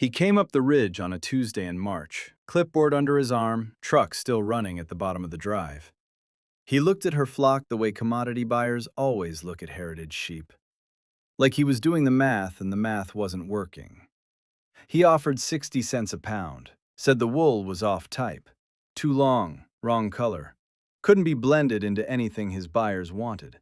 He came up the ridge on a Tuesday in March, clipboard under his arm, truck still running at the bottom of the drive. He looked at her flock the way commodity buyers always look at heritage sheep. Like he was doing the math and the math wasn't working. He offered 60 cents a pound, said the wool was off type, too long, wrong color, couldn't be blended into anything his buyers wanted.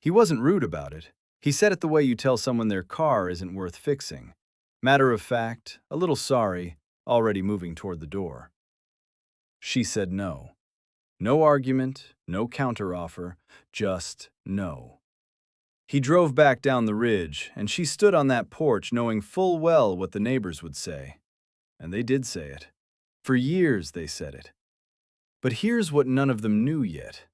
He wasn't rude about it. He said it the way you tell someone their car isn't worth fixing. Matter of fact, a little sorry, already moving toward the door. She said no. No argument, no counteroffer, just no. He drove back down the ridge, and she stood on that porch knowing full well what the neighbors would say. And they did say it. For years they said it. But here's what none of them knew yet.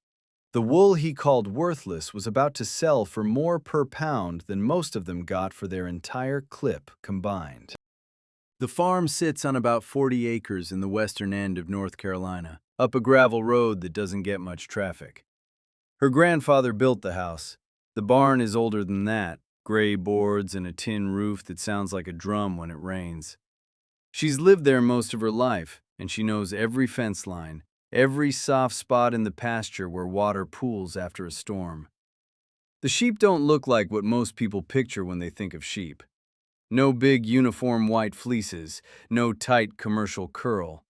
The wool he called worthless was about to sell for more per pound than most of them got for their entire clip combined. The farm sits on about 40 acres in the western end of North Carolina, up a gravel road that doesn't get much traffic. Her grandfather built the house. The barn is older than that, gray boards and a tin roof that sounds like a drum when it rains. She's lived there most of her life, and she knows every fence line, every soft spot in the pasture where water pools after a storm. The sheep don't look like what most people picture when they think of sheep. No big uniform white fleeces, no tight commercial curl.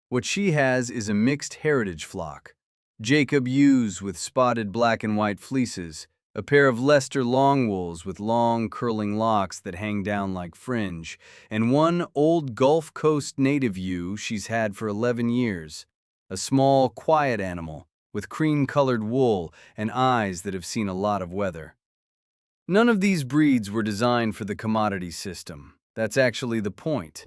What she has is a mixed heritage flock. Jacob ewes with spotted black and white fleeces, a pair of Leicester longwools with long curling locks that hang down like fringe, and one old Gulf Coast native ewe she's had for 11 years. A small, quiet animal with cream-colored wool and eyes that have seen a lot of weather. None of these breeds were designed for the commodity system. That's actually the point.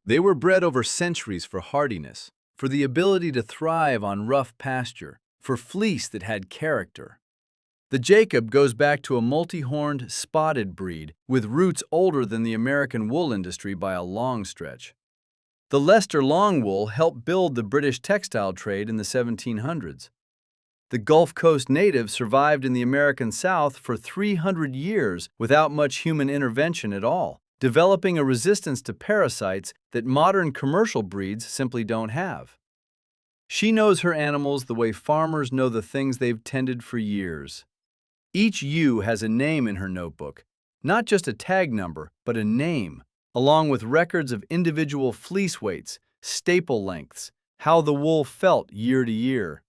They were bred over centuries for hardiness, for the ability to thrive on rough pasture, for fleece that had character. The Jacob goes back to a multi-horned, spotted breed with roots older than the American wool industry by a long stretch. The Leicester longwool helped build the British textile trade in the 1700s. The Gulf Coast native survived in the American South for 300 years without much human intervention at all, developing a resistance to parasites that modern commercial breeds simply don't have. She knows her animals the way farmers know the things they've tended for years. Each ewe has a name in her notebook, not just a tag number, but a name, along with records of individual fleece weights, staple lengths, how the wool felt year to year.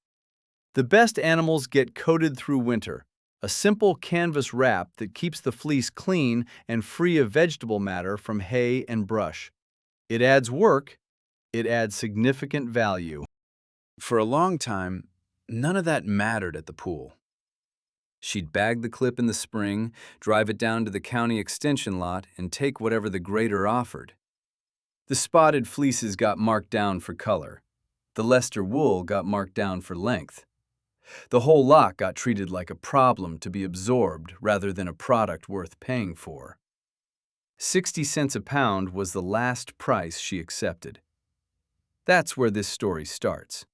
The best animals get coated through winter, a simple canvas wrap that keeps the fleece clean and free of vegetable matter from hay and brush. It adds work, it adds significant value. For a long time, none of that mattered at the pool. She'd bag the clip in the spring, drive it down to the county extension lot, and take whatever the grader offered. The spotted fleeces got marked down for color. The Leicester wool got marked down for length. The whole lot got treated like a problem to be absorbed rather than a product worth paying for. 60 cents a pound was the last price she accepted. That's where this story starts.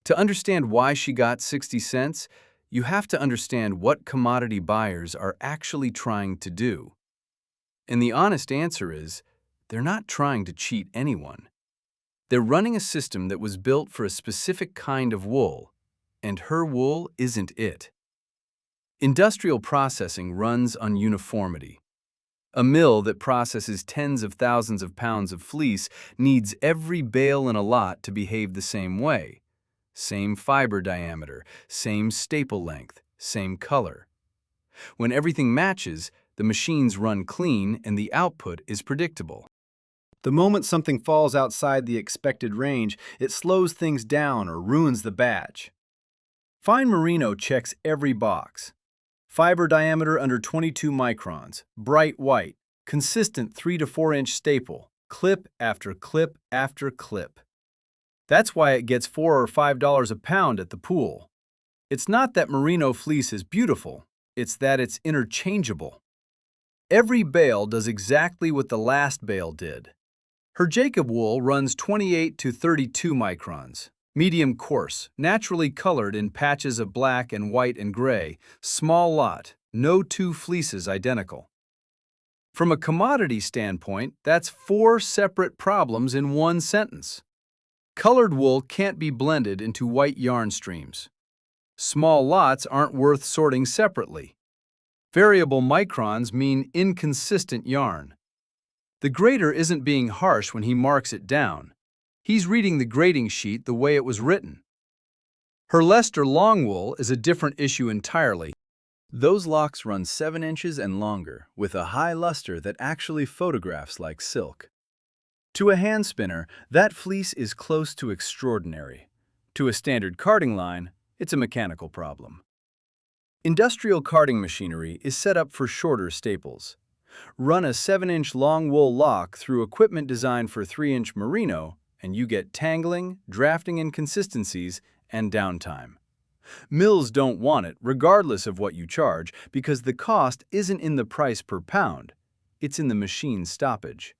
To understand why she got 60 cents, you have to understand what commodity buyers are actually trying to do. And the honest answer is, they're not trying to cheat anyone. They're running a system that was built for a specific kind of wool, and her wool isn't it. Industrial processing runs on uniformity. A mill that processes tens of thousands of pounds of fleece needs every bale in a lot to behave the same way. Same fiber diameter, same staple length, same color. When everything matches, the machines run clean and the output is predictable. The moment something falls outside the expected range, it slows things down or ruins the batch. Fine merino checks every box. Fiber diameter under 22 microns, bright white, consistent 3 to 4 inch staple, clip after clip after clip. That's why it gets $4 or $5 a pound at the pool. It's not that merino fleece is beautiful, it's that it's interchangeable. Every bale does exactly what the last bale did. Her Jacob wool runs 28 to 32 microns, medium coarse, naturally colored in patches of black and white and gray, small lot, no two fleeces identical. From a commodity standpoint, that's 4 separate problems in one sentence. Colored wool can't be blended into white yarn streams. Small lots aren't worth sorting separately. Variable microns mean inconsistent yarn. The grader isn't being harsh when he marks it down. He's reading the grading sheet the way it was written. Her Leicester long wool is a different issue entirely. Those locks run 7 inches and longer, with a high luster that actually photographs like silk. To a hand spinner, that fleece is close to extraordinary. To a standard carding line, it's a mechanical problem. Industrial carding machinery is set up for shorter staples. Run a 7-inch long wool lock through equipment designed for 3-inch merino, and you get tangling, drafting inconsistencies, and downtime. Mills don't want it, regardless of what you charge, because the cost isn't in the price per pound, it's in the machine stoppage.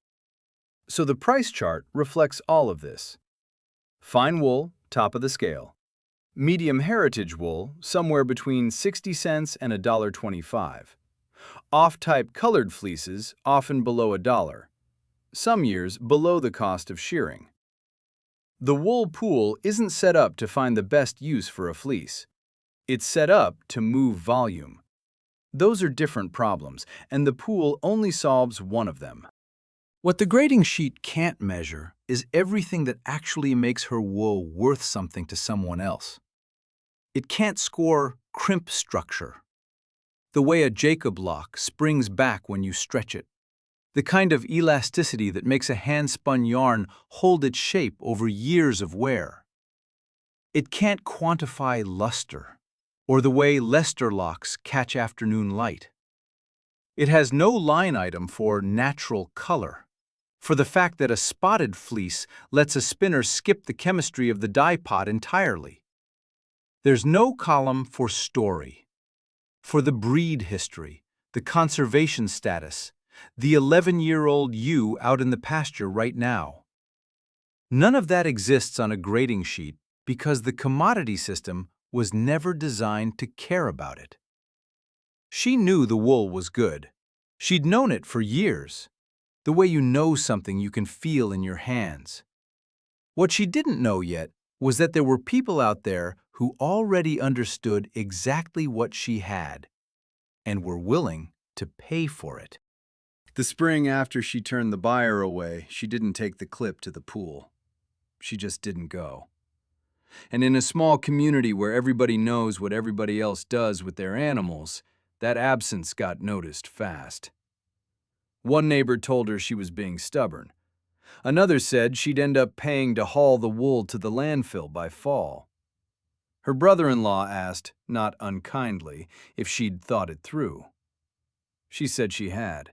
So the price chart reflects all of this. Fine wool, top of the scale. Medium heritage wool, somewhere between 60 cents and $1.25. Off-type colored fleeces, often below $1. Some years below the cost of shearing. The wool pool isn't set up to find the best use for a fleece. It's set up to move volume. Those are different problems, and the pool only solves one of them. What the grading sheet can't measure is everything that actually makes her wool worth something to someone else. It can't score crimp structure, the way a Jacob lock springs back when you stretch it, the kind of elasticity that makes a hand-spun yarn hold its shape over years of wear. It can't quantify luster, or the way Leicester locks catch afternoon light. It has no line item for natural color, for the fact that a spotted fleece lets a spinner skip the chemistry of the dye pot entirely. There's no column for story, for the breed history, the conservation status, the 11-year-old ewe out in the pasture right now. None of that exists on a grading sheet because the commodity system was never designed to care about it. She knew the wool was good. She'd known it for years, the way you know something you can feel in your hands. What she didn't know yet was that there were people out there who already understood exactly what she had and were willing to pay for it. The spring after she turned the buyer away, she didn't take the clip to the pool. She just didn't go. And in a small community where everybody knows what everybody else does with their animals, that absence got noticed fast. One neighbor told her she was being stubborn. Another said she'd end up paying to haul the wool to the landfill by fall. Her brother-in-law asked, not unkindly, if she'd thought it through. She said she had.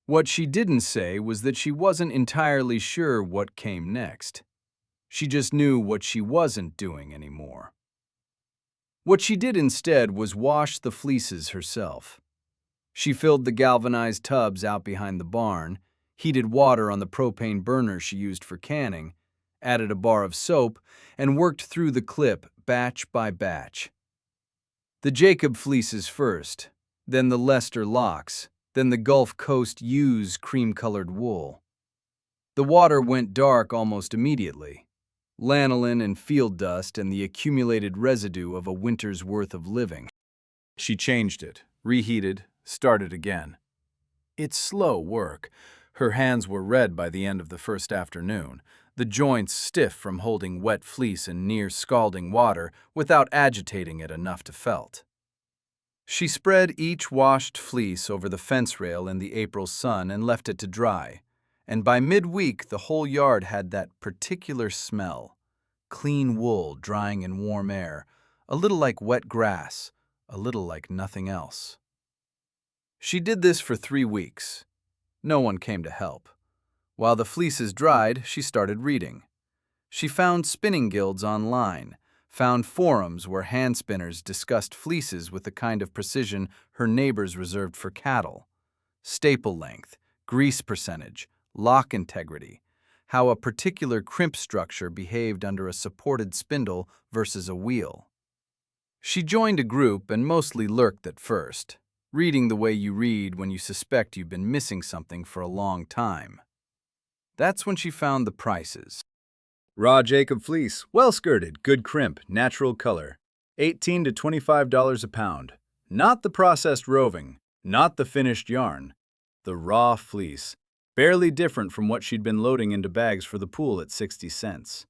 What she didn't say was that she wasn't entirely sure what came next. She just knew what she wasn't doing anymore. What she did instead was wash the fleeces herself. She filled the galvanized tubs out behind the barn, heated water on the propane burner she used for canning, added a bar of soap, and worked through the clip batch by batch. The Jacob fleeces first, then the Leicester locks, then the Gulf Coast ewes cream-colored wool. The water went dark almost immediately. Lanolin and field dust and the accumulated residue of a winter's worth of living. She changed it, reheated, started again. It's slow work. Her hands were red by the end of the first afternoon, the joints stiff from holding wet fleece in near scalding water without agitating it enough to felt. She spread each washed fleece over the fence rail in the April sun and left it to dry, and by midweek the whole yard had that particular smell, clean wool drying in warm air, a little like wet grass, a little like nothing else. She did this for 3 weeks. No one came to help. While the fleeces dried, she started reading. She found spinning guilds online, found forums where hand spinners discussed fleeces with the kind of precision her neighbors reserved for cattle. Staple length, grease percentage, lock integrity, how a particular crimp structure behaved under a supported spindle versus a wheel. She joined a group and mostly lurked at first, reading the way you read when you suspect you've been missing something for a long time. That's when she found the prices. Raw Jacob fleece, well-skirted, good crimp, natural color. $18 to $25 a pound. Not the processed roving, not the finished yarn. The raw fleece, barely different from what she'd been loading into bags for the pool at 60 cents.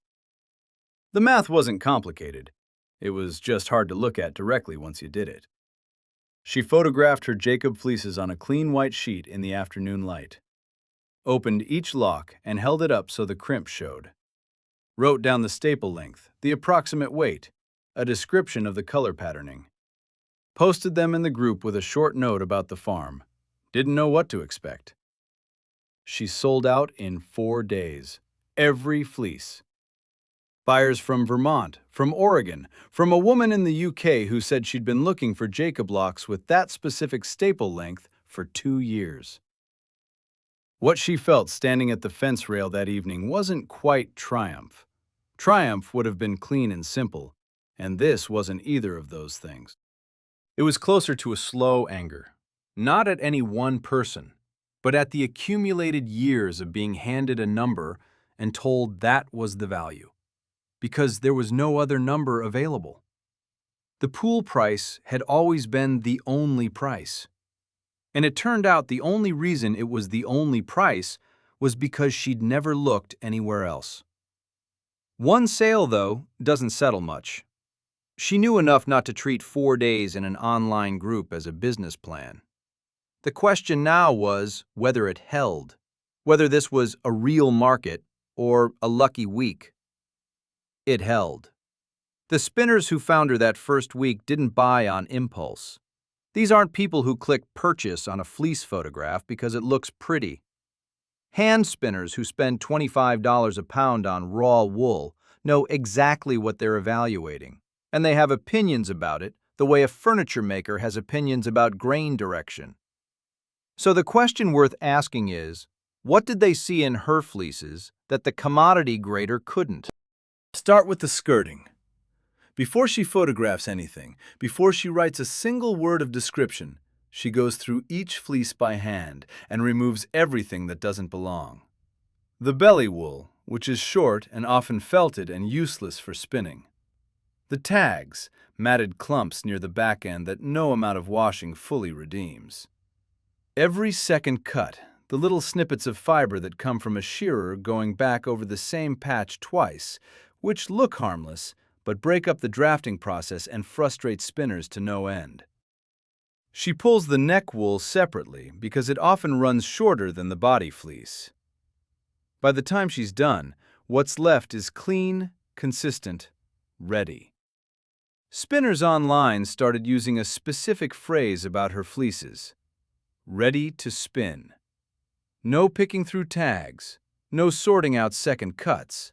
The math wasn't complicated. It was just hard to look at directly once you did it. She photographed her Jacob fleeces on a clean white sheet in the afternoon light, opened each lock and held it up so the crimp showed, wrote down the staple length, the approximate weight, a description of the color patterning, posted them in the group with a short note about the farm. Didn't know what to expect. She sold out in 4 days. Every fleece. Buyers from Vermont, from Oregon, from a woman in the UK who said she'd been looking for Jacob locks with that specific staple length for 2 years. What she felt standing at the fence rail that evening wasn't quite triumph. Triumph would have been clean and simple, and this wasn't either of those things. It was closer to a slow anger, not at any one person, but at the accumulated years of being handed a number and told that was the value, because there was no other number available. The pool price had always been the only price. And it turned out the only reason it was the only price was because she'd never looked anywhere else. One sale, though, doesn't settle much. She knew enough not to treat 4 days in an online group as a business plan. The question now was whether it held, whether this was a real market or a lucky week. It held. The spinners who found her that first week didn't buy on impulse. These aren't people who click purchase on a fleece photograph because it looks pretty. Hand spinners who spend $25 a pound on raw wool know exactly what they're evaluating, and they have opinions about it the way a furniture maker has opinions about grain direction. So the question worth asking is, what did they see in her fleeces that the commodity grader couldn't? Start with the skirting. Before she photographs anything, before she writes a single word of description, she goes through each fleece by hand and removes everything that doesn't belong. The belly wool, which is short and often felted and useless for spinning. The tags, matted clumps near the back end that no amount of washing fully redeems. Every second cut, the little snippets of fiber that come from a shearer going back over the same patch twice, which look harmless, but break up the drafting process and frustrate spinners to no end. She pulls the neck wool separately because it often runs shorter than the body fleece. By the time she's done, what's left is clean, consistent, ready. Spinners online started using a specific phrase about her fleeces. Ready to spin. No picking through tags, no sorting out second cuts,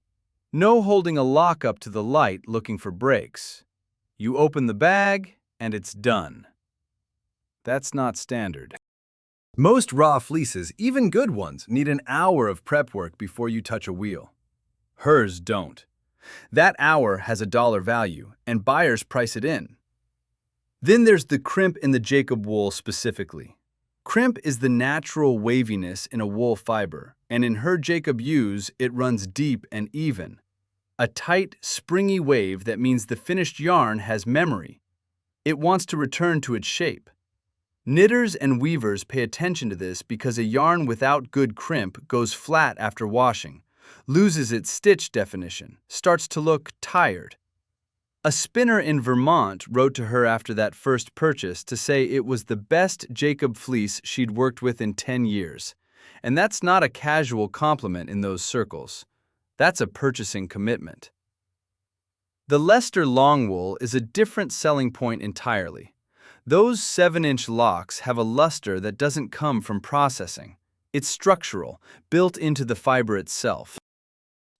no holding a lock up to the light looking for breaks. You open the bag and it's done. That's not standard. Most raw fleeces, even good ones, need an hour of prep work before you touch a wheel. Hers don't. That hour has a dollar value, and buyers price it in. Then there's the crimp in the Jacob wool specifically. Crimp is the natural waviness in a wool fiber, and in her Jacob ewes, it runs deep and even. A tight, springy wave that means the finished yarn has memory. It wants to return to its shape. Knitters and weavers pay attention to this because a yarn without good crimp goes flat after washing, loses its stitch definition, starts to look tired. A spinner in Vermont wrote to her after that first purchase to say it was the best Jacob fleece she'd worked with in 10 years. And that's not a casual compliment in those circles. That's a purchasing commitment. The Leicester Longwool is a different selling point entirely. Those 7-inch locks have a luster that doesn't come from processing. It's structural, built into the fiber itself.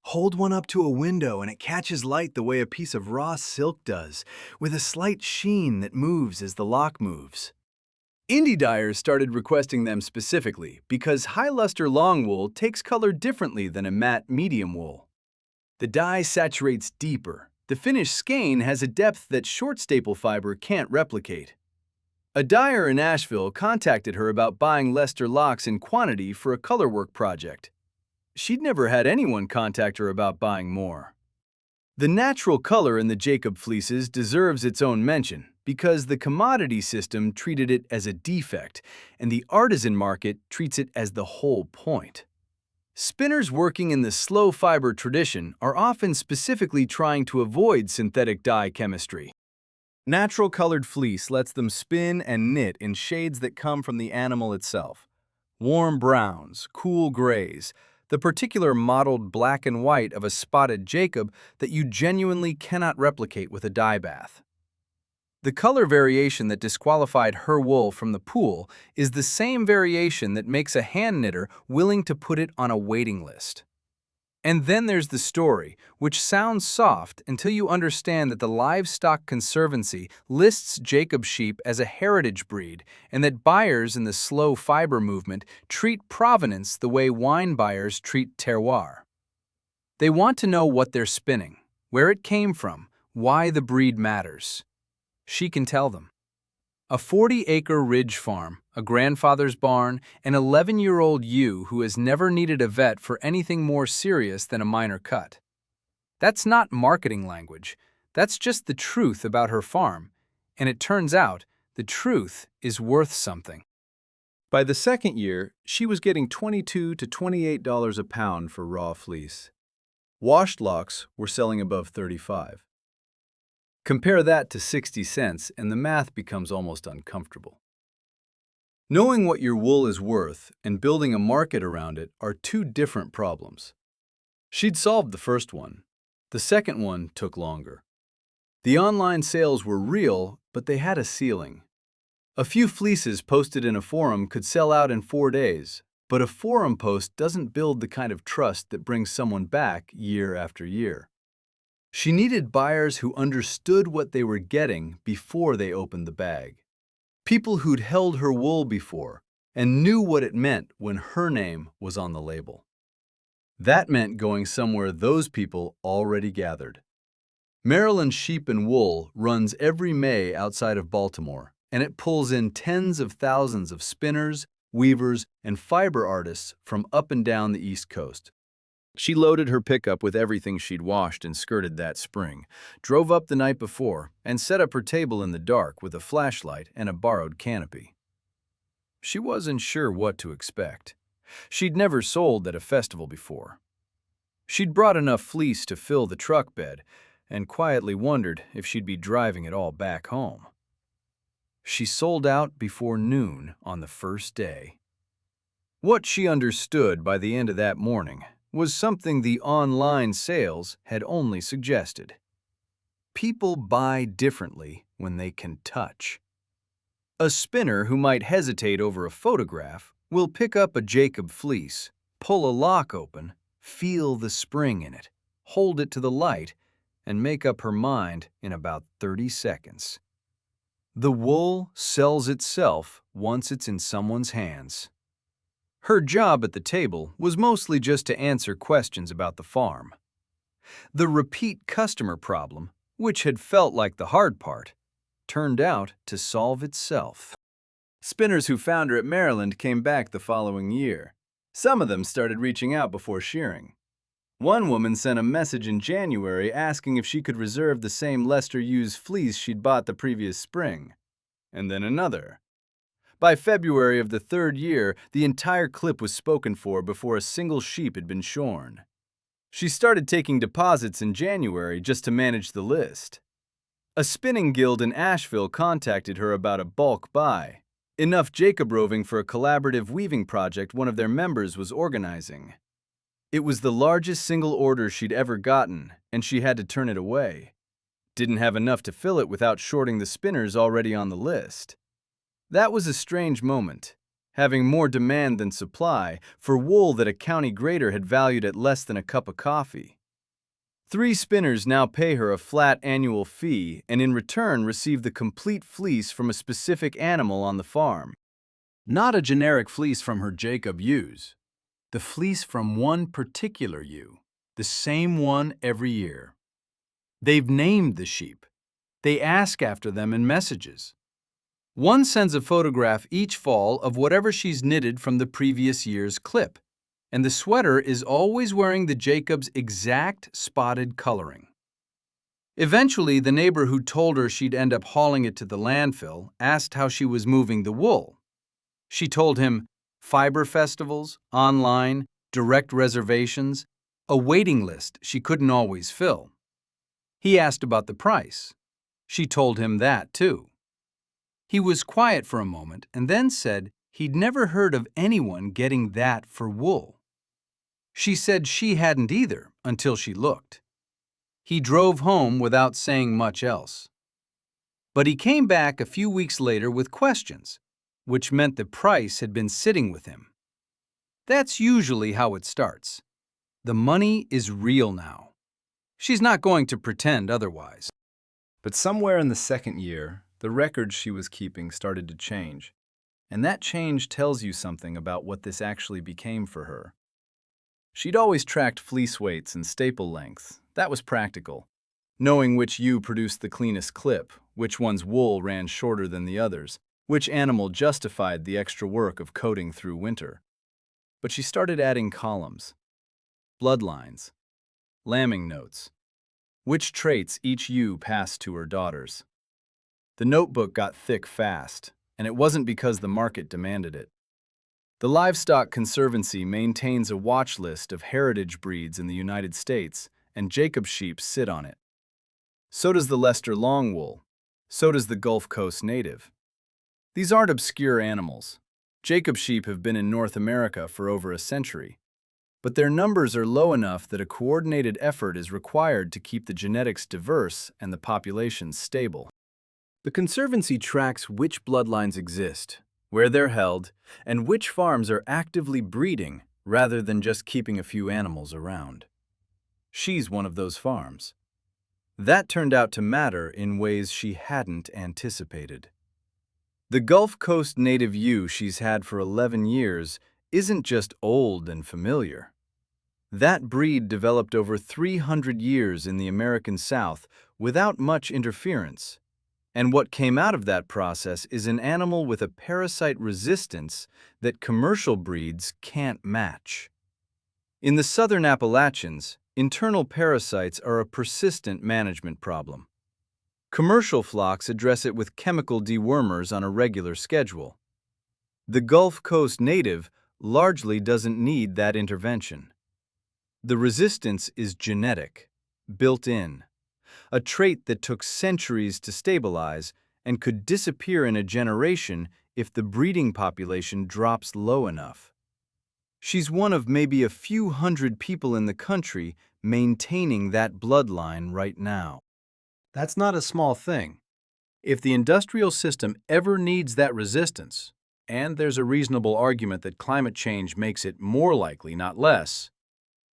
Hold one up to a window and it catches light the way a piece of raw silk does, with a slight sheen that moves as the lock moves. Indie dyers started requesting them specifically because high luster long wool takes color differently than a matte medium wool. The dye saturates deeper. The finished skein has a depth that short staple fiber can't replicate. A dyer in Asheville contacted her about buying Leicester locks in quantity for a colorwork project. She'd never had anyone contact her about buying more. The natural color in the Jacob fleeces deserves its own mention because the commodity system treated it as a defect and the artisan market treats it as the whole point. Spinners working in the slow fiber tradition are often specifically trying to avoid synthetic dye chemistry. Natural colored fleece lets them spin and knit in shades that come from the animal itself. Warm browns, cool grays, the particular mottled black and white of a spotted Jacob that you genuinely cannot replicate with a dye bath. The color variation that disqualified her wool from the pool is the same variation that makes a hand knitter willing to put it on a waiting list. And then there's the story, which sounds soft until you understand that the Livestock Conservancy lists Jacob sheep as a heritage breed and that buyers in the slow fiber movement treat provenance the way wine buyers treat terroir. They want to know what they're spinning, where it came from, why the breed matters. She can tell them. A 40-acre ridge farm, a grandfather's barn, an 11-year-old ewe who has never needed a vet for anything more serious than a minor cut. That's not marketing language. That's just the truth about her farm. And it turns out, the truth is worth something. By the second year, she was getting $22 to $28 a pound for raw fleece. Washed locks were selling above $35. Compare that to 60 cents and the math becomes almost uncomfortable. Knowing what your wool is worth and building a market around it are two different problems. She'd solved the first one. The second one took longer. The online sales were real, but they had a ceiling. A few fleeces posted in a forum could sell out in 4 days, but a forum post doesn't build the kind of trust that brings someone back year after year. She needed buyers who understood what they were getting before they opened the bag. People who'd held her wool before and knew what it meant when her name was on the label. That meant going somewhere those people already gathered. Maryland Sheep and Wool runs every May outside of Baltimore, and it pulls in tens of thousands of spinners, weavers, and fiber artists from up and down the East Coast. She loaded her pickup with everything she'd washed and skirted that spring, drove up the night before, and set up her table in the dark with a flashlight and a borrowed canopy. She wasn't sure what to expect. She'd never sold at a festival before. She'd brought enough fleece to fill the truck bed and quietly wondered if she'd be driving it all back home. She sold out before noon on the first day. What she understood by the end of that morning was something the online sales had only suggested. People buy differently when they can touch. A spinner who might hesitate over a photograph will pick up a Jacob fleece, pull a lock open, feel the spring in it, hold it to the light, and make up her mind in about 30 seconds. The wool sells itself once it's in someone's hands. Her job at the table was mostly just to answer questions about the farm. The repeat customer problem, which had felt like the hard part, turned out to solve itself. Spinners who found her at Maryland came back the following year. Some of them started reaching out before shearing. One woman sent a message in January asking if she could reserve the same Leicester used fleece she'd bought the previous spring. And then another. By February of the third year, the entire clip was spoken for before a single sheep had been shorn. She started taking deposits in January just to manage the list. A spinning guild in Asheville contacted her about a bulk buy, enough Jacob roving for a collaborative weaving project one of their members was organizing. It was the largest single order she'd ever gotten, and she had to turn it away. Didn't have enough to fill it without shorting the spinners already on the list. That was a strange moment, having more demand than supply for wool that a county grader had valued at less than a cup of coffee. 3 spinners now pay her a flat annual fee and in return receive the complete fleece from a specific animal on the farm. Not a generic fleece from her Jacob ewes. The fleece from one particular ewe, the same one every year. They've named the sheep. They ask after them in messages. One sends a photograph each fall of whatever she's knitted from the previous year's clip, and the sweater is always wearing the Jacob's exact spotted coloring. Eventually, the neighbor who told her she'd end up hauling it to the landfill asked how she was moving the wool. She told him fiber festivals, online, direct reservations, a waiting list she couldn't always fill. He asked about the price. She told him that, too. He was quiet for a moment and then said he'd never heard of anyone getting that for wool. She said she hadn't either until she looked. He drove home without saying much else. But he came back a few weeks later with questions, which meant the price had been sitting with him. That's usually how it starts. The money is real now. She's not going to pretend otherwise. But somewhere in the second year, the records she was keeping started to change. And that change tells you something about what this actually became for her. She'd always tracked fleece weights and staple lengths. That was practical. Knowing which ewe produced the cleanest clip, which one's wool ran shorter than the others, which animal justified the extra work of coating through winter. But she started adding columns, bloodlines, lambing notes, which traits each ewe passed to her daughters. The notebook got thick fast, and it wasn't because the market demanded it. The Livestock Conservancy maintains a watch list of heritage breeds in the United States, and Jacob sheep sit on it. So does the Leicester Longwool. So does the Gulf Coast Native. These aren't obscure animals. Jacob sheep have been in North America for over a century. But their numbers are low enough that a coordinated effort is required to keep the genetics diverse and the populations stable. The Conservancy tracks which bloodlines exist, where they're held, and which farms are actively breeding rather than just keeping a few animals around. She's one of those farms. That turned out to matter in ways she hadn't anticipated. The Gulf Coast Native ewe she's had for 11 years isn't just old and familiar. That breed developed over 300 years in the American South without much interference. And what came out of that process is an animal with a parasite resistance that commercial breeds can't match. In the southern Appalachians, internal parasites are a persistent management problem. Commercial flocks address it with chemical dewormers on a regular schedule. The Gulf Coast Native largely doesn't need that intervention. The resistance is genetic, built in, a trait that took centuries to stabilize and could disappear in a generation if the breeding population drops low enough. She's one of maybe a few hundred people in the country maintaining that bloodline right now. That's not a small thing. If the industrial system ever needs that resistance, and there's a reasonable argument that climate change makes it more likely, not less,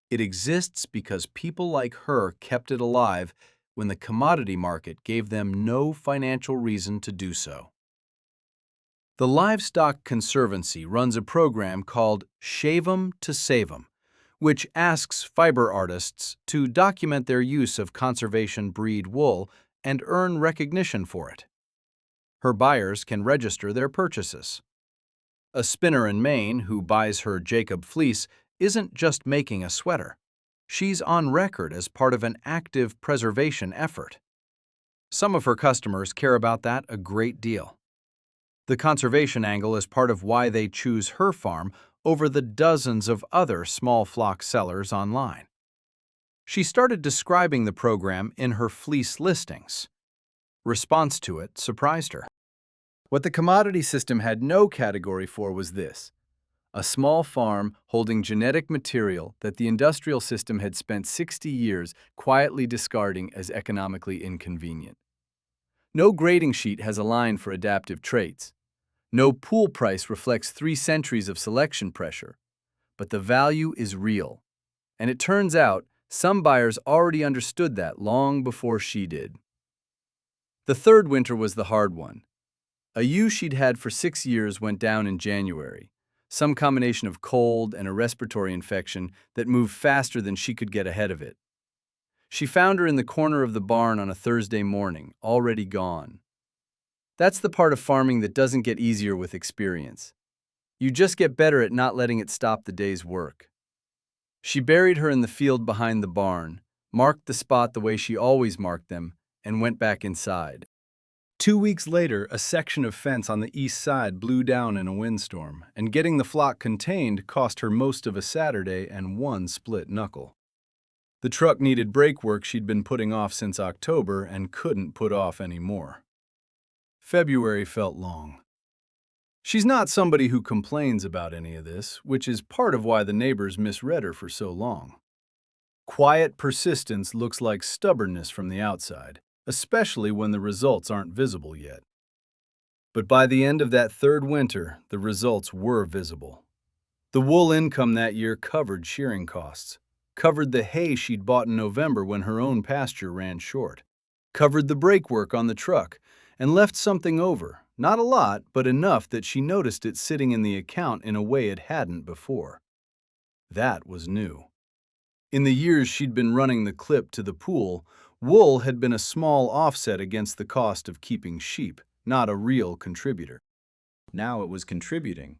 it exists because people like her kept it alive when the commodity market gave them no financial reason to do so. The Livestock Conservancy runs a program called Shave 'em to Save 'em, which asks fiber artists to document their use of conservation breed wool and earn recognition for it. Her buyers can register their purchases. A spinner in Maine who buys her Jacob fleece isn't just making a sweater. She's on record as part of an active preservation effort. Some of her customers care about that a great deal. The conservation angle is part of why they choose her farm over the dozens of other small flock sellers online. She started describing the program in her fleece listings. Response to it surprised her. What the commodity system had no category for was this: a small farm holding genetic material that the industrial system had spent 60 years quietly discarding as economically inconvenient. No grading sheet has a line for adaptive traits. No pool price reflects 3 centuries of selection pressure. But the value is real. And it turns out some buyers already understood that long before she did. The third winter was the hard one. A ewe she'd had for 6 years went down in January. Some combination of cold and a respiratory infection that moved faster than she could get ahead of it. She found her in the corner of the barn on a Thursday morning, already gone. That's the part of farming that doesn't get easier with experience. You just get better at not letting it stop the day's work. She buried her in the field behind the barn, marked the spot the way she always marked them, and went back inside. 2 weeks later, a section of fence on the east side blew down in a windstorm, and getting the flock contained cost her most of a Saturday and one split knuckle. The truck needed brake work she'd been putting off since October and couldn't put off anymore. February felt long. She's not somebody who complains about any of this, which is part of why the neighbors misread her for so long. Quiet persistence looks like stubbornness from the outside, especially when the results aren't visible yet. But by the end of that third winter, the results were visible. The wool income that year covered shearing costs, covered the hay she'd bought in November when her own pasture ran short, covered the brake work on the truck, and left something over, not a lot, but enough that she noticed it sitting in the account in a way it hadn't before. That was new. In the years she'd been running the clip to the pool, wool had been a small offset against the cost of keeping sheep, not a real contributor. Now it was contributing.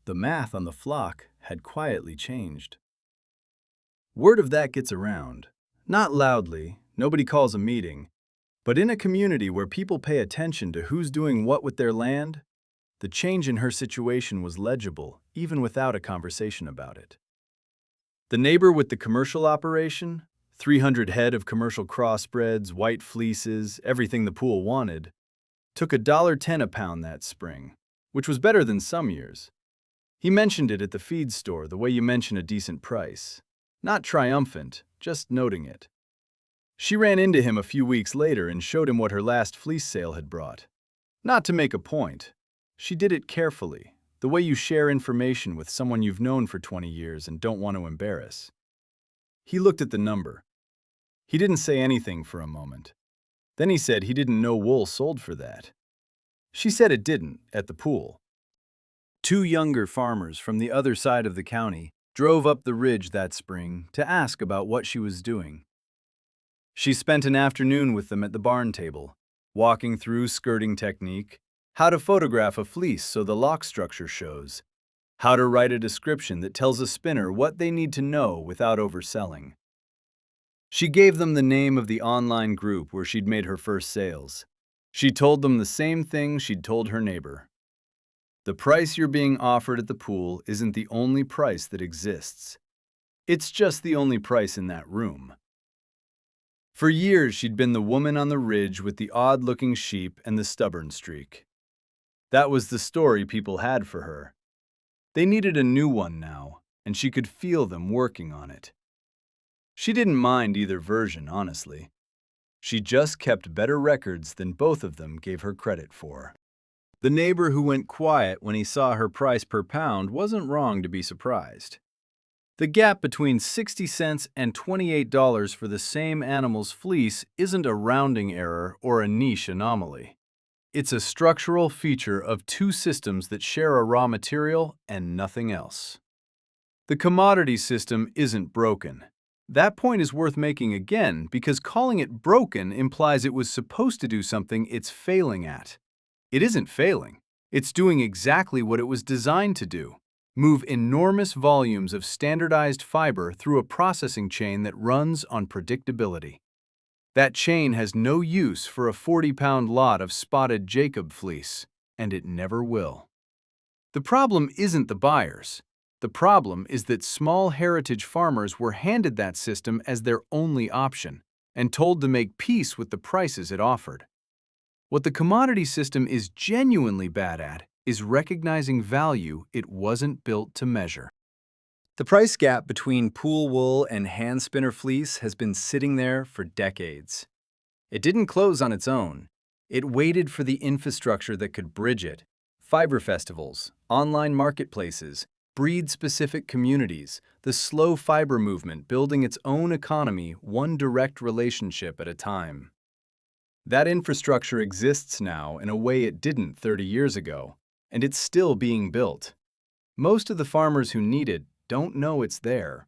The math on the flock had quietly changed. Word of that gets around. Not loudly, nobody calls a meeting, but in a community where people pay attention to who's doing what with their land, the change in her situation was legible, even without a conversation about it. The neighbor with the commercial operation, 300 head of commercial crossbreds, white fleeces, everything the pool wanted, took $1.10 a pound that spring, which was better than some years. He mentioned it at the feed store the way you mention a decent price. Not triumphant, just noting it. She ran into him a few weeks later and showed him what her last fleece sale had brought. Not to make a point. She did it carefully, the way you share information with someone you've known for 20 years and don't want to embarrass. He looked at the number. He didn't say anything for a moment. Then he said he didn't know wool sold for that. She said it didn't, at the pool. 2 younger farmers from the other side of the county drove up the ridge that spring to ask about what she was doing. She spent an afternoon with them at the barn table, walking through skirting technique, how to photograph a fleece so the lock structure shows, how to write a description that tells a spinner what they need to know without overselling. She gave them the name of the online group where she'd made her first sales. She told them the same thing she'd told her neighbor. The price you're being offered at the pool isn't the only price that exists. It's just the only price in that room. For years, she'd been the woman on the ridge with the odd-looking sheep and the stubborn streak. That was the story people had for her. They needed a new one now, and she could feel them working on it. She didn't mind either version, honestly. She just kept better records than both of them gave her credit for. The neighbor who went quiet when he saw her price per pound wasn't wrong to be surprised. The gap between 60 cents and $28 for the same animal's fleece isn't a rounding error or a niche anomaly. It's a structural feature of 2 systems that share a raw material and nothing else. The commodity system isn't broken. That point is worth making again because calling it broken implies it was supposed to do something it's failing at. It isn't failing. It's doing exactly what it was designed to do. Move enormous volumes of standardized fiber through a processing chain that runs on predictability. That chain has no use for a 40-pound lot of spotted Jacob fleece, and it never will. The problem isn't the buyers. The problem is that small heritage farmers were handed that system as their only option and told to make peace with the prices it offered. What the commodity system is genuinely bad at is recognizing value it wasn't built to measure. The price gap between pool wool and hand spinner fleece has been sitting there for decades. It didn't close on its own. It waited for the infrastructure that could bridge it. Fiber festivals, online marketplaces, breed-specific communities, the slow fiber movement building its own economy one direct relationship at a time. That infrastructure exists now in a way it didn't 30 years ago, and it's still being built. Most of the farmers who need it don't know it's there.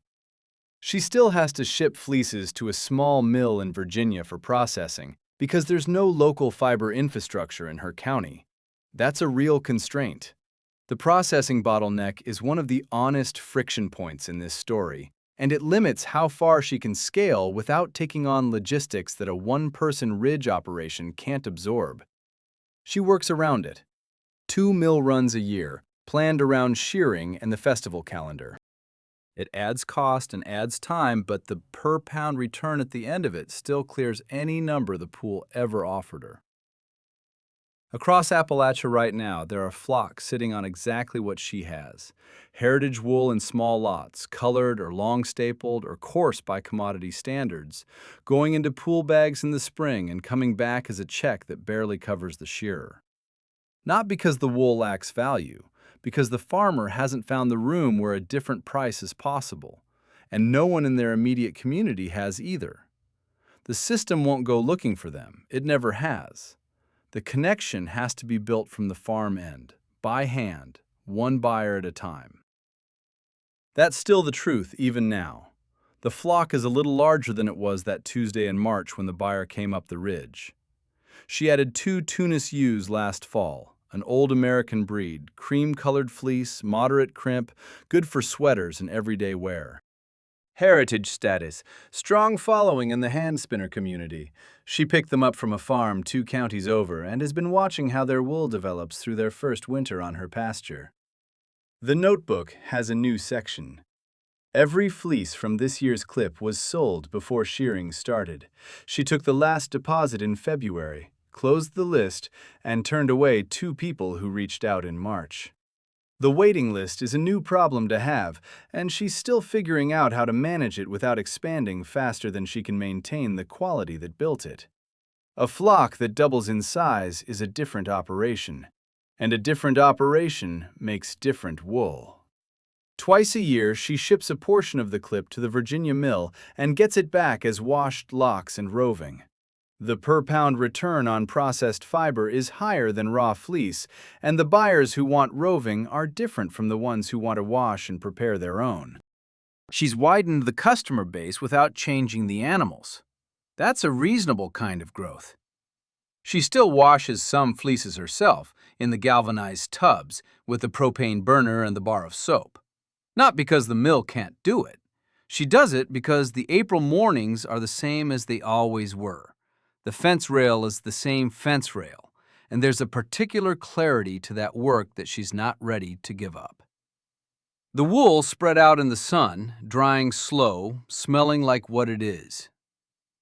She still has to ship fleeces to a small mill in Virginia for processing, Because there's no local fiber infrastructure in her county. That's a real constraint. The processing bottleneck is one of the honest friction points in this story, and it limits how far she can scale without taking on logistics that a one-person ridge operation can't absorb. She works around it. 2 mill runs a year, planned around shearing and the festival calendar. It adds cost and adds time, but the per-pound return at the end of it still clears any number the pool ever offered her. Across Appalachia right now, there are flocks sitting on exactly what she has. Heritage wool in small lots, colored or long-stapled or coarse by commodity standards, going into pool bags in the spring and coming back as a check that barely covers the shearer. Not because the wool lacks value, because the farmer hasn't found the room where a different price is possible, and no one in their immediate community has either. The system won't go looking for them. It never has. The connection has to be built from the farm end, by hand, one buyer at a time. That's still the truth even now. The flock is a little larger than it was that Tuesday in March when the buyer came up the ridge. She added 2 Tunis ewes last fall, an old American breed, cream-colored fleece, moderate crimp, good for sweaters and everyday wear. Heritage status, strong following in the hand spinner community. She picked them up from a farm 2 counties over and has been watching how their wool develops through their first winter on her pasture. The notebook has a new section. Every fleece from this year's clip was sold before shearing started. She took the last deposit in February, closed the list, and turned away 2 people who reached out in March. The waiting list is a new problem to have, and she's still figuring out how to manage it without expanding faster than she can maintain the quality that built it. A flock that doubles in size is a different operation, and a different operation makes different wool. Twice a year, she ships a portion of the clip to the Virginia mill and gets it back as washed locks and roving. The per-pound return on processed fiber is higher than raw fleece, and the buyers who want roving are different from the ones who want to wash and prepare their own. She's widened the customer base without changing the animals. That's a reasonable kind of growth. She still washes some fleeces herself in the galvanized tubs with the propane burner and the bar of soap. Not because the mill can't do it. She does it because the April mornings are the same as they always were. The fence rail is the same fence rail, and there's a particular clarity to that work that she's not ready to give up. The wool spread out in the sun, drying slow, smelling like what it is.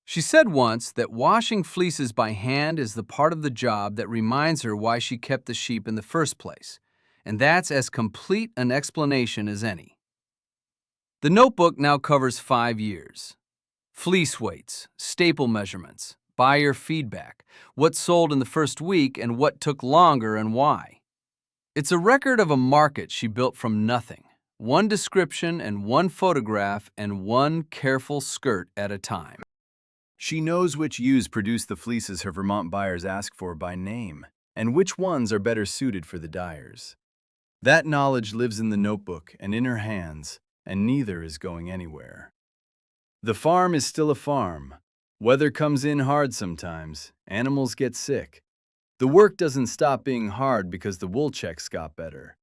She said once that washing fleeces by hand is the part of the job that reminds her why she kept the sheep in the first place, and that's as complete an explanation as any. The notebook now covers 5 years. Fleece weights, staple measurements, buyer feedback, what sold in the first week and what took longer and why. It's a record of a market she built from nothing, one description and one photograph and one careful skirt at a time. She knows which ewes produce the fleeces her Vermont buyers ask for by name, and which ones are better suited for the dyers. That knowledge lives in the notebook and in her hands, and neither is going anywhere. The farm is still a farm. Weather comes in hard sometimes. Animals get sick. The work doesn't stop being hard because the wool checks got better.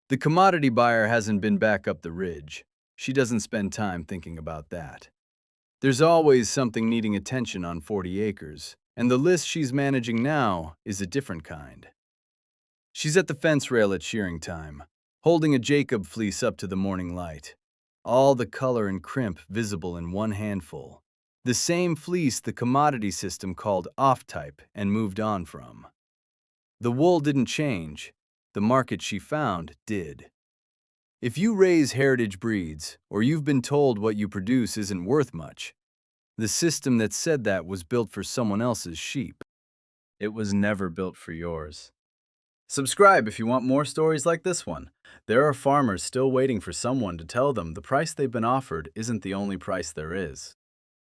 The commodity buyer hasn't been back up the ridge. She doesn't spend time thinking about that. There's always something needing attention on 40 acres, and the list she's managing now is a different kind. She's at the fence rail at shearing time, holding a Jacob fleece up to the morning light. All the color and crimp visible in one handful. The same fleece the commodity system called off-type and moved on from. The wool didn't change. The market she found did. If you raise heritage breeds, or you've been told what you produce isn't worth much, the system that said that was built for someone else's sheep. It was never built for yours. Subscribe if you want more stories like this one. There are farmers still waiting for someone to tell them the price they've been offered isn't the only price there is.